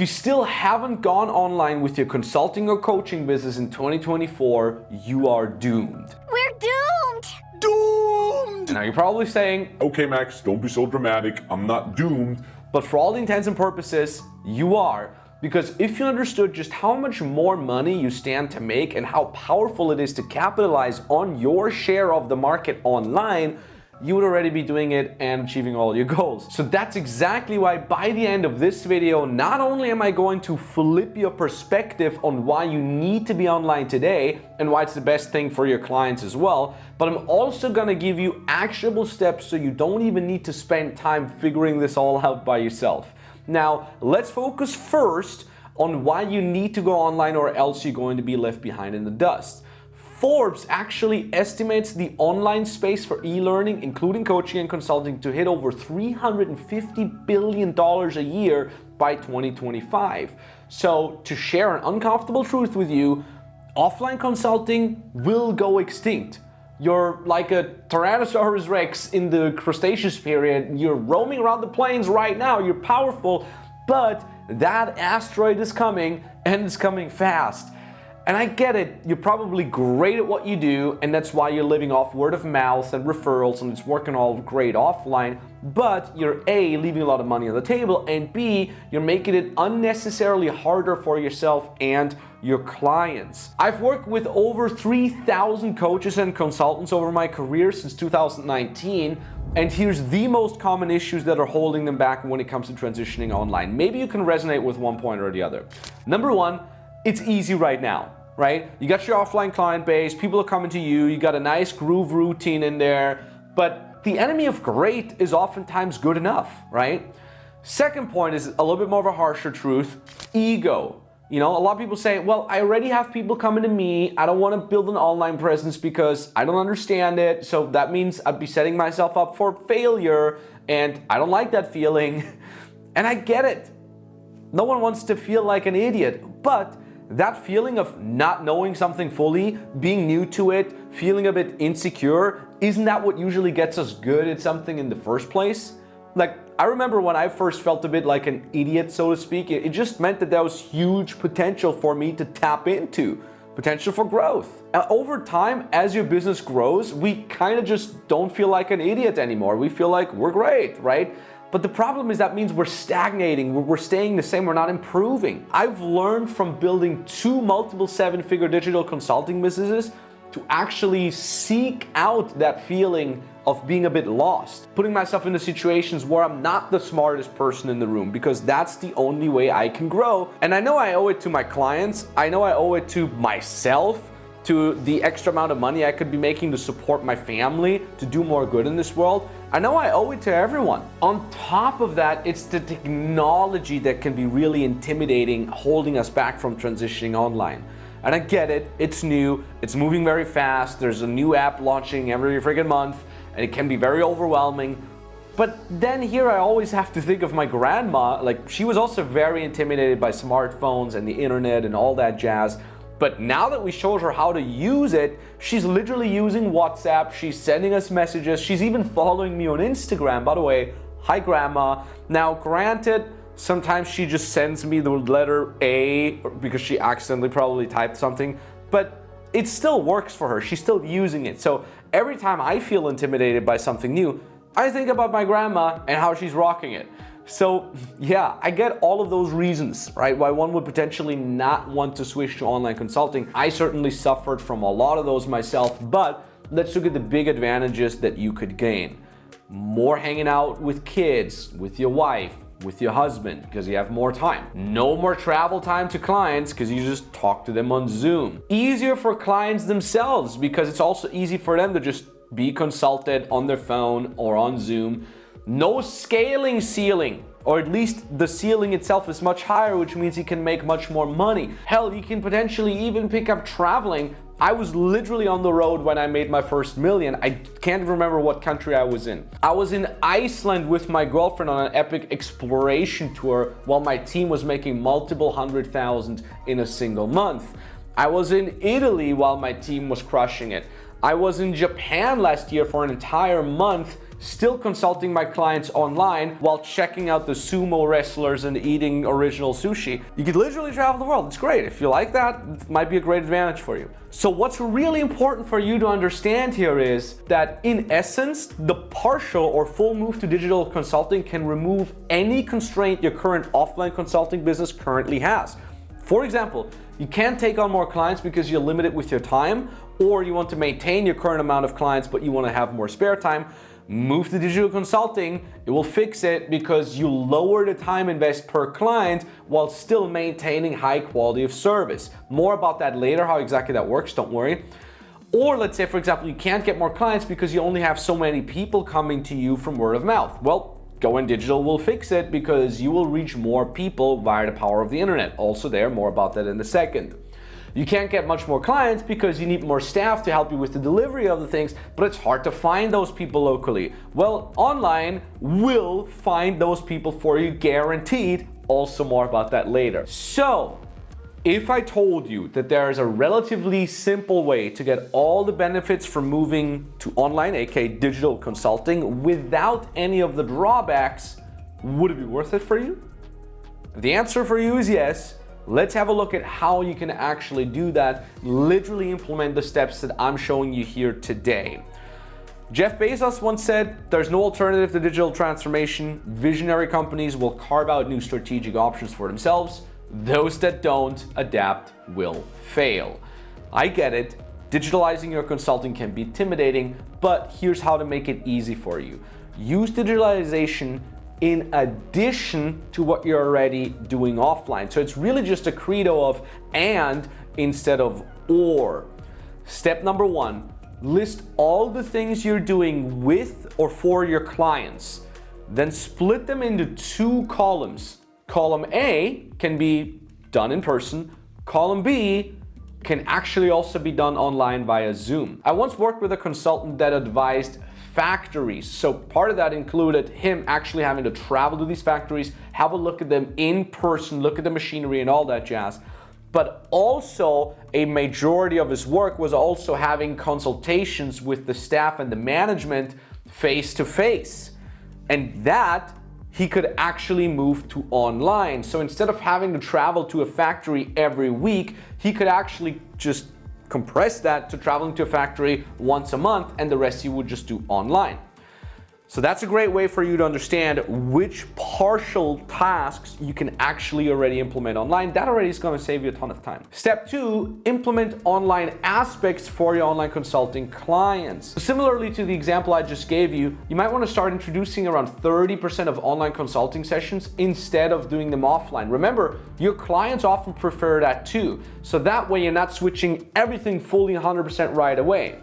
you still haven't gone online with your consulting or coaching business in 2024, you are doomed. We're doomed! Doomed! Now you're probably saying, Okay, Max, don't be so dramatic. I'm not doomed. but for all intents and purposes, you are. Because if you understood just how much more money you stand to make and how powerful it is to capitalize on your share of the market online, you would already be doing it and achieving all your goals. So that's exactly why by the end of this video, not only am I going to flip your perspective on why you need to be online today and why it's the best thing for your clients as well, but I'm also gonna give you actionable steps so you don't even need to spend time figuring this all out by yourself. Now, let's focus first on why you need to go online or else you're going to be left behind in the dust. Forbes actually estimates the online space for e-learning, including coaching and consulting, to hit over $350 billion a year by 2025. So, to share an uncomfortable truth with you, offline consulting will go extinct. You're like a Tyrannosaurus Rex in the Cretaceous period. You're roaming around the plains right now. You're powerful, but that asteroid is coming, and it's coming fast. And I get it, you're probably great at what you do, and that's why you're living off word of mouth and referrals, and it's working all great offline, but you're A, leaving a lot of money on the table, and B, you're making it unnecessarily harder for yourself and your clients. I've worked with over 3,000 coaches and consultants over my career since 2019, and here's the most common issues that are holding them back when it comes to transitioning online. Maybe you can resonate with one point or the other. Number one, it's easy right now, right? You got your offline client base, people are coming to you, you got a nice groove routine in there, but the enemy of great is oftentimes good enough, right? Second point is a little bit more of a harsher truth, ego. You know, a lot of people say, well, I already have people coming to me, I don't want to build an online presence because I don't understand it, so that means I'd be setting myself up for failure, and I don't like that feeling. And I get it. No one wants to feel like an idiot, but that feeling of not knowing something fully, being new to it, feeling a bit insecure, isn't that what usually gets us good at something in the first place? Like, I remember when I first felt a bit like an idiot, so to speak, it just meant that there was huge potential for me to tap into, potential for growth. Over time, as your business grows, we kind of just don't feel like an idiot anymore. We feel like we're great, right? But the problem is that means we're stagnating, we're staying the same, we're not improving. I've learned from building 2 multiple 7-figure digital consulting businesses to actually seek out that feeling of being a bit lost, putting myself into situations where I'm not the smartest person in the room, because that's the only way I can grow. And I know I owe it to my clients, I know I owe it to myself, to the extra amount of money I could be making to support my family, to do more good in this world. I know I owe it to everyone. On top of that, it's the technology that can be really intimidating, holding us back from transitioning online. And I get it, it's new, it's moving very fast, there's a new app launching every friggin' month, and it can be very overwhelming. But then here I always have to think of my grandma, like she was also very intimidated by smartphones and the internet and all that jazz. But now that we showed her how to use it, she's literally using WhatsApp, she's sending us messages, she's even following me on Instagram. By the way, hi grandma. Now granted, sometimes she just sends me the letter A because she accidentally probably typed something, but it still works for her, she's still using it. So every time I feel intimidated by something new, I think about my grandma and how she's rocking it. So yeah, I get all of those reasons, right, why one would potentially not want to switch to online consulting. I certainly suffered from a lot of those myself, but let's look at the big advantages that you could gain. More hanging out with kids, with your wife, with your husband, because you have more time. No more travel time to clients because you just talk to them on Zoom. Easier for clients themselves because it's also easy for them to just be consulted on their phone or on Zoom. No scaling ceiling, or at least the ceiling itself is much higher, which means you can make much more money. Hell, you can potentially even pick up traveling. I was literally on the road when I made my first million. I can't remember what country I was in. I was in Iceland with my girlfriend on an epic exploration tour while my team was making multiple 100,000 in a single month. I was in Italy while my team was crushing it. I was in Japan last year for an entire month, still consulting my clients online while checking out the sumo wrestlers and eating original sushi. You could literally travel the world. It's great. If you like that, it might be a great advantage for you. So what's really important for you to understand here is that in essence, the partial or full move to digital consulting can remove any constraint your current offline consulting business currently has. For example, you can't take on more clients because you're limited with your time, or you want to maintain your current amount of clients but you want to have more spare time. Move to digital consulting, it will fix it because you lower the time invest per client while still maintaining high quality of service. More about that later, how exactly that works, don't worry. Or let's say, for example, you can't get more clients because you only have so many people coming to you from word of mouth. Well, going digital will fix it because you will reach more people via the power of the internet. Also there, more about that in a second. You can't get much more clients because you need more staff to help you with the delivery of the things, but it's hard to find those people locally. Well, online will find those people for you, guaranteed. Also more about that later. So, if I told you that there is a relatively simple way to get all the benefits from moving to online, aka digital consulting, without any of the drawbacks, would it be worth it for you? If the answer for you is yes, let's have a look at how you can actually do that, literally implement the steps that I'm showing you here today. Jeff Bezos once said, there's no alternative to digital transformation. Visionary companies will carve out new strategic options for themselves. Those that don't adapt will fail. I get it. Digitalizing your consulting can be intimidating, but here's how to make it easy for you. Use digitalization in addition to what you're already doing offline. So it's really just a credo of and instead of or. Step number 1, list all the things you're doing with or for your clients. Then split them into 2 columns. Column A can be done in person. Column B can actually also be done online via Zoom. I once worked with a consultant that advised factories. So part of that included him actually having to travel to these factories, have a look at them in person, look at the machinery and all that jazz. But also a majority of his work was also having consultations with the staff and the management face to face. And that he could actually move to online. So instead of having to travel to a factory every week, he could actually just compress that to traveling to a factory once a month, and the rest you would just do online. So that's a great way for you to understand which partial tasks you can actually already implement online. That already is going to save you a ton of time. Step 2, implement online aspects for your online consulting clients. Similarly to the example I just gave you, you might want to start introducing around 30% of online consulting sessions instead of doing them offline. Remember, your clients often prefer that too. So that way you're not switching everything fully 100% right away.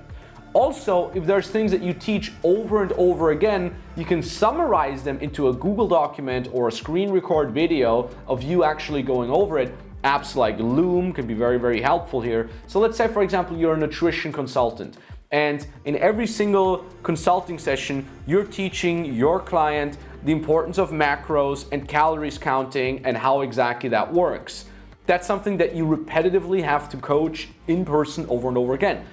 Also, if there's things that you teach over and over again, you can summarize them into a Google document or a screen record video of you actually going over it. Apps like Loom can be very, very helpful here. So let's say, for example, you're a nutrition consultant, and in every single consulting session, you're teaching your client the importance of macros and calories counting and how exactly that works. That's something that you repetitively have to coach in person over and over again.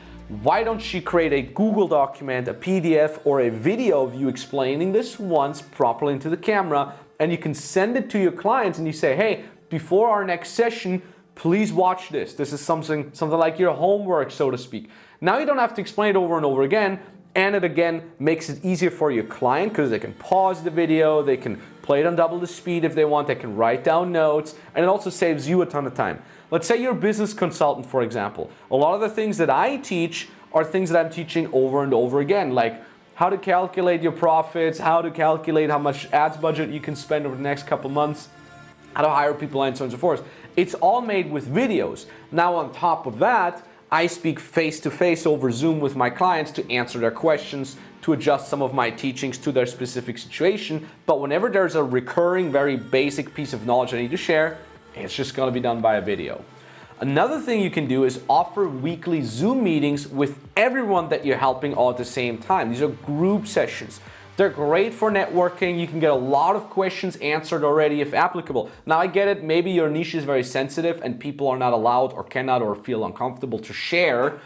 Why don't you create a Google document, a PDF, or a video of you explaining this once properly into the camera, and you can send it to your clients and you say, hey, before our next session, please watch this. This is something like your homework, so to speak. Now you don't have to explain it over and over again, and it again makes it easier for your client because they can pause the video, they can play it on double the speed if they want, they can write down notes, and it also saves you a ton of time. Let's say you're a business consultant, for example. A lot of the things that I teach are things that I'm teaching over and over again, like how to calculate your profits, how to calculate how much ads budget you can spend over the next couple months, how to hire people, and so on and so forth. It's all made with videos. Now on top of that, I speak face-to-face over Zoom with my clients to answer their questions, to adjust some of my teachings to their specific situation. But whenever there's a recurring, very basic piece of knowledge I need to share, it's just going to be done by a video. Another thing you can do is offer weekly Zoom meetings with everyone that you're helping all at the same time. These are group sessions. They're great for networking. You can get a lot of questions answered already if applicable. Now I get it, maybe your niche is very sensitive and people are not allowed or cannot or feel uncomfortable to share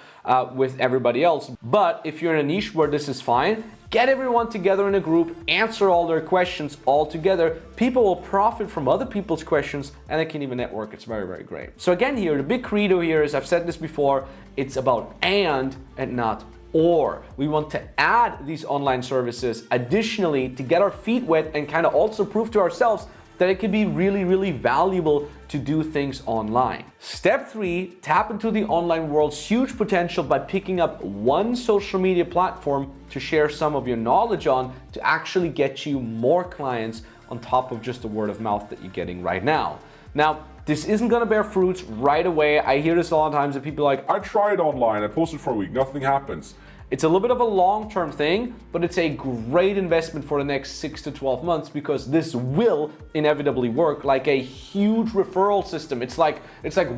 with everybody else. But if you're in a niche where this is fine, get everyone together in a group, answer all their questions all together. People will profit from other people's questions and they can even network. It's very, very great. So again here, the big credo here is, I've said this before, it's about and not or. We want to add these online services additionally to get our feet wet and kind of also prove to ourselves that it can be really, really valuable to do things online. Step 3, tap into the online world's huge potential by picking up one social media platform to share some of your knowledge on to actually get you more clients on top of just the word of mouth that you're getting right now. Now, this isn't gonna bear fruits right away. I hear this a lot of times that people are like, I tried online, I posted for a week, nothing happens. it's a little bit of a long-term thing, but it's a great investment for the next 6 to 12 months because this will inevitably work like a huge referral system. It's like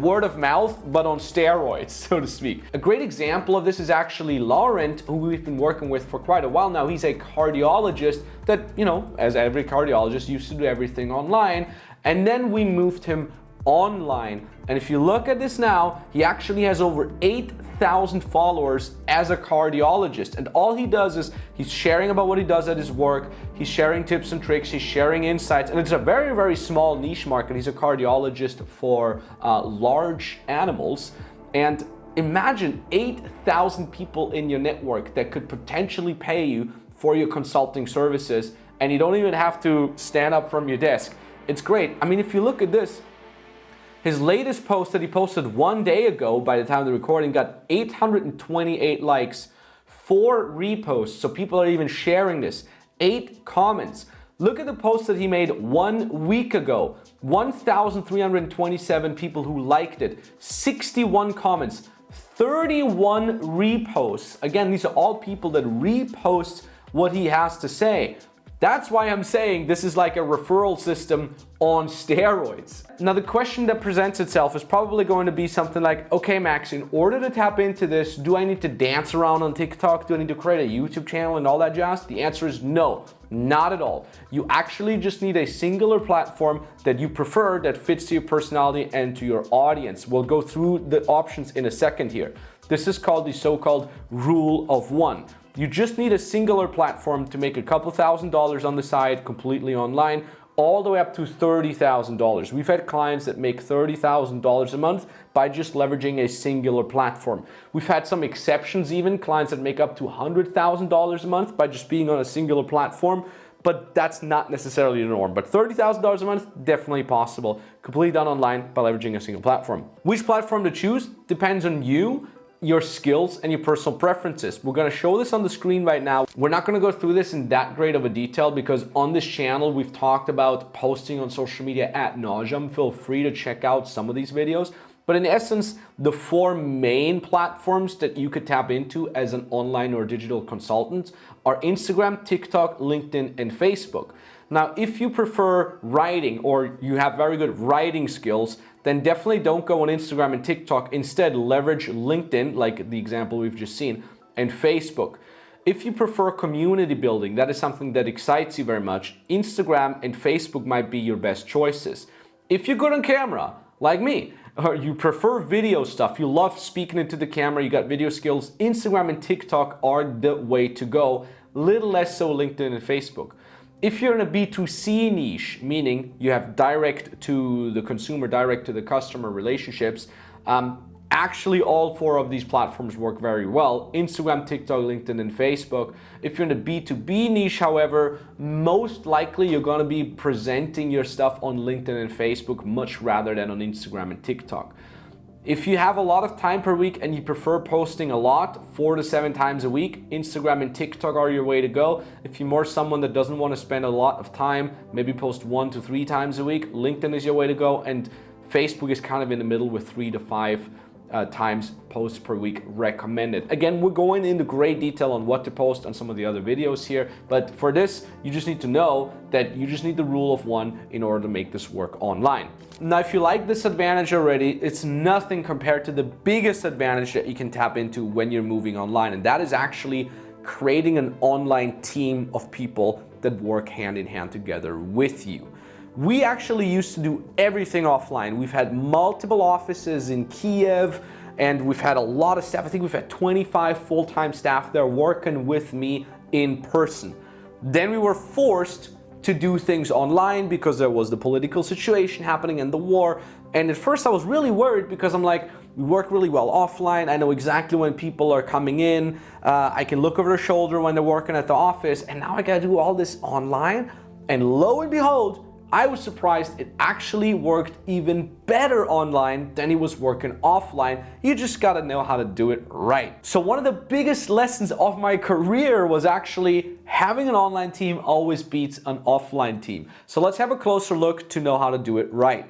word of mouth, but on steroids, so to speak. A great example of this is actually Laurent, who we've been working with for quite a while now. He's a cardiologist that, you know, as every cardiologist, used to do everything online. And then we moved him online. And if you look at this now, he actually has over 8,000 followers as a cardiologist. And all he does is he's sharing about what he does at his work. He's sharing tips and tricks. He's sharing insights. And it's a very, very small niche market. He's a cardiologist for large animals. And imagine 8,000 people in your network that could potentially pay you for your consulting services. And you don't even have to stand up from your desk. It's great. I mean, if you look at this, his latest post that he posted 1 day ago, by the time of the recording, got 828 likes, 4 reposts, so people are even sharing this, 8 comments. Look at the post that he made 1 week ago, 1,327 people who liked it, 61 comments, 31 reposts. Again, these are all people that repost what he has to say. That's why I'm saying this is like a referral system on steroids. Now, the question that presents itself is probably going to be something like, okay, Max, in order to tap into this, do I need to dance around on TikTok? Do I need to create a YouTube channel and all that jazz? The answer is no, not at all. You actually just need a singular platform that you prefer that fits to your personality and to your audience. We'll go through the options in a second here. This is called the so-called rule of one. You just need a singular platform to make a couple $1,000s on the side completely online, all the way up to $30,000. We've had clients that make $30,000 a month by just leveraging a singular platform. We've had some exceptions even, clients that make up to $100,000 a month by just being on a singular platform, but that's not necessarily the norm. But $30,000 a month, definitely possible, completely done online by leveraging a single platform. Which platform to choose depends on you, your skills, and your personal preferences. We're gonna show this on the screen right now. We're not gonna go through this in that great of a detail because on this channel, we've talked about posting on social media ad nauseum. Feel free to check out some of these videos. But in essence, the 4 main platforms that you could tap into as an online or digital consultant are Instagram, TikTok, LinkedIn, and Facebook. Now, if you prefer writing or you have very good writing skills, then definitely don't go on Instagram and TikTok. Instead, leverage LinkedIn, like the example we've just seen, and Facebook. If you prefer community building, that is something that excites you very much, Instagram and Facebook might be your best choices. If you're good on camera, like me, or you prefer video stuff, you love speaking into the camera, you got video skills, Instagram and TikTok are the way to go, little less so LinkedIn and Facebook. If you're in a B2C niche, meaning you have direct to the consumer, direct to the customer relationships, actually all 4 of these platforms work very well. Instagram, TikTok, LinkedIn, and Facebook. If you're in a B2B niche, however, most likely you're gonna be presenting your stuff on LinkedIn and Facebook much rather than on Instagram and TikTok. If you have a lot of time per week and you prefer posting a lot, 4 to 7 times a week, Instagram and TikTok are your way to go. If you're more someone that doesn't want to spend a lot of time, maybe post 1 to 3 times a week, LinkedIn is your way to go, and Facebook is kind of in the middle with 3 to 5 times posts per week recommended. Again, we're going into great detail on what to post on some of the other videos here, but for this, you just need to know that you just need the rule of one in order to make this work online. Now, if you like this advantage already, it's nothing compared to the biggest advantage that you can tap into when you're moving online, and that is actually creating an online team of people that work hand in hand together with you. We actually used to do everything offline. We've had multiple offices in Kiev, and we've had a lot of staff. I think we've had 25 full-time staff there working with me in person. Then we were forced to do things online because there was the political situation happening and the war. And at first I was really worried because I'm like, we work really well offline. I know exactly when people are coming in. I can look over their shoulder when they're working at the office. And now I gotta do all this online. And lo and behold, I was surprised it actually worked even better online than it was working offline. You just gotta know how to do it right. So one of the biggest lessons of my career was actually having an online team always beats an offline team. So let's have a closer look to know how to do it right.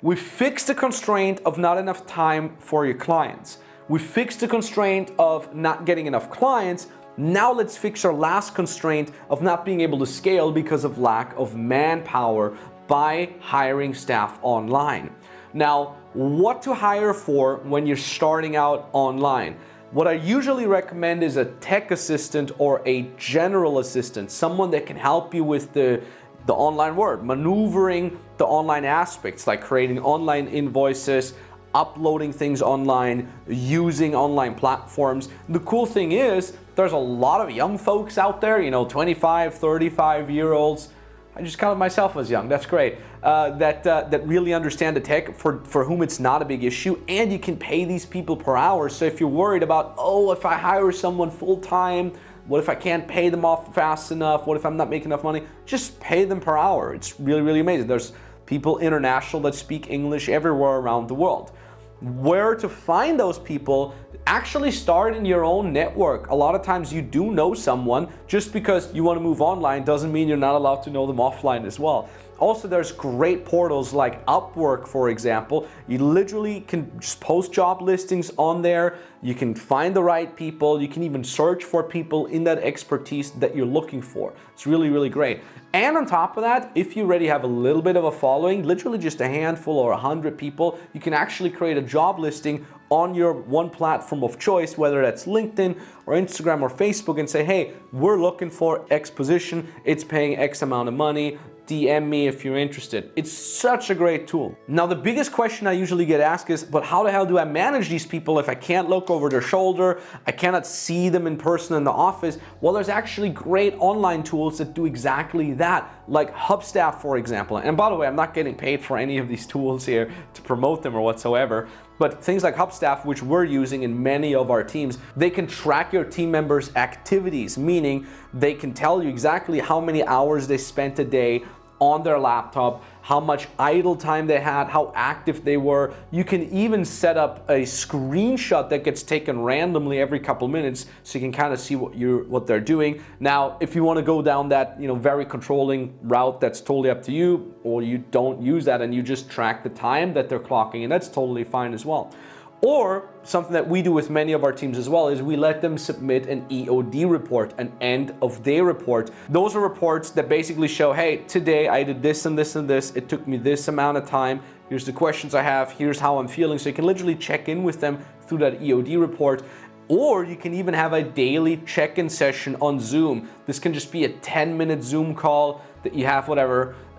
We fixed the constraint of not enough time for your clients. We fixed the constraint of not getting enough clients. Now let's fix our last constraint of not being able to scale because of lack of manpower by hiring staff online. Now, what to hire for when you're starting out online? What I usually recommend is a tech assistant or a general assistant, someone that can help you with the online world, maneuvering the online aspects like creating online invoices, uploading things online, using online platforms. The cool thing is there's a lot of young folks out there, 25, 35-year-olds. I just counted myself as young, that's great. That really understand the tech for whom it's not a big issue, and you can pay these people per hour. So if you're worried about, if I hire someone full-time, what if I can't pay them off fast enough? What if I'm not making enough money? Just pay them per hour. It's really, really amazing. There's people international that speak English everywhere around the world. Where to find those people? Actually start in your own network. A lot of times you do know someone. Just because you want to move online doesn't mean you're not allowed to know them offline as well. Also, there's great portals like Upwork, for example. You literally can just post job listings on there. You can find the right people. You can even search for people in that expertise that you're looking for. It's really, really great. And on top of that, if you already have a little bit of a following, literally just a handful or 100 people, you can actually create a job listing on your one platform of choice, whether that's LinkedIn or Instagram or Facebook, and say, hey, we're looking for X position. It's paying X amount of money. DM me if you're interested. It's such a great tool. Now, the biggest question I usually get asked is, but how the hell do I manage these people if I can't look over their shoulder? I cannot see them in person in the office. Well, there's actually great online tools that do exactly that, like Hubstaff, for example. And by the way, I'm not getting paid for any of these tools here to promote them or whatsoever. But things like Hubstaff, which we're using in many of our teams, they can track your team members' activities, meaning they can tell you exactly how many hours they spent a day on their laptop, how much idle time they had, how active they were. You can even set up a screenshot that gets taken randomly every couple minutes so you can kind of see what they're doing. Now, if you want to go down that very controlling route, that's totally up to you, or you don't use that and you just track the time that they're clocking, and that's totally fine as well. Or something that we do with many of our teams as well is we let them submit an EOD report, an end of day report. Those are reports that basically show, hey, today I did this and this and this. It took me this amount of time. Here's the questions I have. Here's how I'm feeling. So you can literally check in with them through that EOD report. Or you can even have a daily check-in session on Zoom. This can just be a 10-minute Zoom call that you have,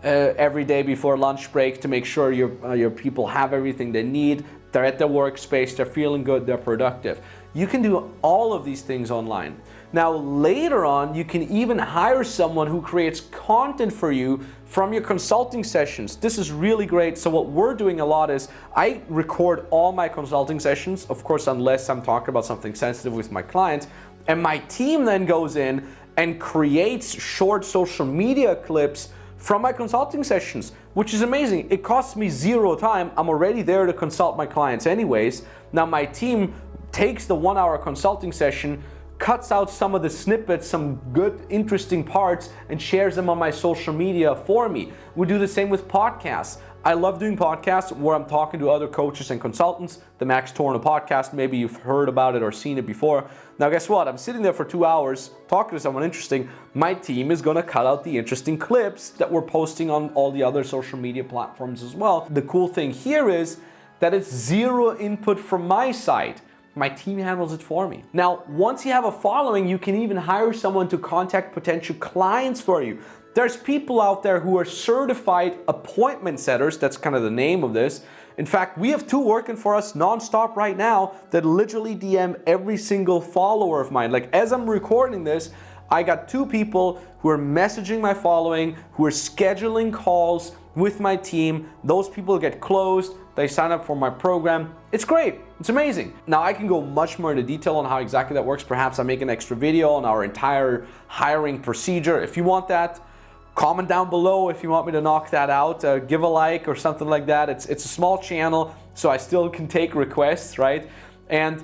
every day before lunch break to make sure your people have everything they need. They're at their workspace, they're feeling good, they're productive. You can do all of these things online. Now, later on, you can even hire someone who creates content for you from your consulting sessions. This is really great. So what we're doing a lot is I record all my consulting sessions, of course, unless I'm talking about something sensitive with my clients, and my team then goes in and creates short social media clips from my consulting sessions, which is amazing. It costs me zero time. I'm already there to consult my clients anyways. Now my team takes the 1 hour consulting session, cuts out some of the snippets, some good, interesting parts, and shares them on my social media for me. We do the same with podcasts. I love doing podcasts where I'm talking to other coaches and consultants. The Max Tornow podcast, maybe you've heard about it or seen it before. Now guess what? I'm sitting there for 2 hours talking to someone interesting. My team is gonna cut out the interesting clips that we're posting on all the other social media platforms as well. The cool thing here is that it's zero input from my side. My team handles it for me. Now, once you have a following, you can even hire someone to contact potential clients for you. There's people out there who are certified appointment setters. That's kind of the name of this. In fact, we have 2 working for us nonstop right now that literally DM every single follower of mine. Like, as I'm recording this, I got 2 people who are messaging my following, who are scheduling calls with my team. Those people get closed. They sign up for my program. It's great. It's amazing. Now, I can go much more into detail on how exactly that works. Perhaps I make an extra video on our entire hiring procedure. If you want that, comment down below if you want me to knock that out. Give a like or something like that. It's a small channel, so I still can take requests, right? And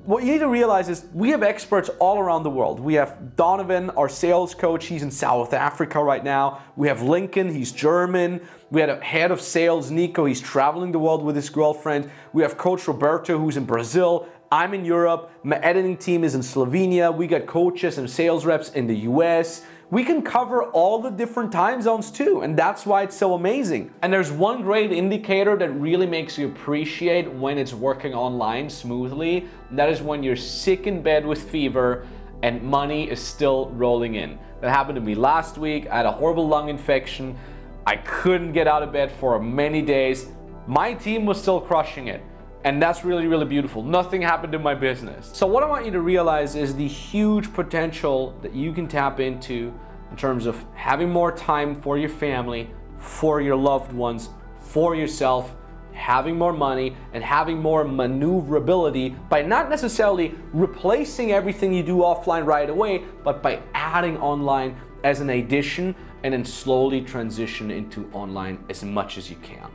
what you need to realize is we have experts all around the world. We have Donovan, our sales coach. He's in South Africa right now. We have Lincoln. He's German. We had a head of sales, Nico. He's traveling the world with his girlfriend. We have Coach Roberto, who's in Brazil. I'm in Europe. My editing team is in Slovenia. We got coaches and sales reps in the US. We can cover all the different time zones too, and that's why it's so amazing. And there's one great indicator that really makes you appreciate when it's working online smoothly, and that is when you're sick in bed with fever and money is still rolling in. That happened to me last week. I had a horrible lung infection. I couldn't get out of bed for many days. My team was still crushing it. And that's really, really beautiful. Nothing happened to my business. So what I want you to realize is the huge potential that you can tap into in terms of having more time for your family, for your loved ones, for yourself, having more money, and having more maneuverability by not necessarily replacing everything you do offline right away, but by adding online as an addition and then slowly transition into online as much as you can.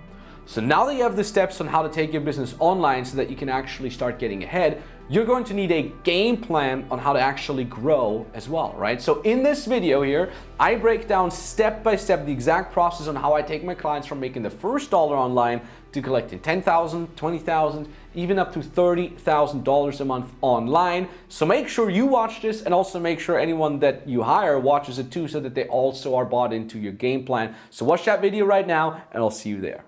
So now that you have the steps on how to take your business online so that you can actually start getting ahead, you're going to need a game plan on how to actually grow as well, right? So in this video here, I break down step by step the exact process on how I take my clients from making the first dollar online to collecting $10,000, $20,000, even up to $30,000 a month online. So make sure you watch this, and also make sure anyone that you hire watches it too, so that they also are bought into your game plan. So watch that video right now, and I'll see you there.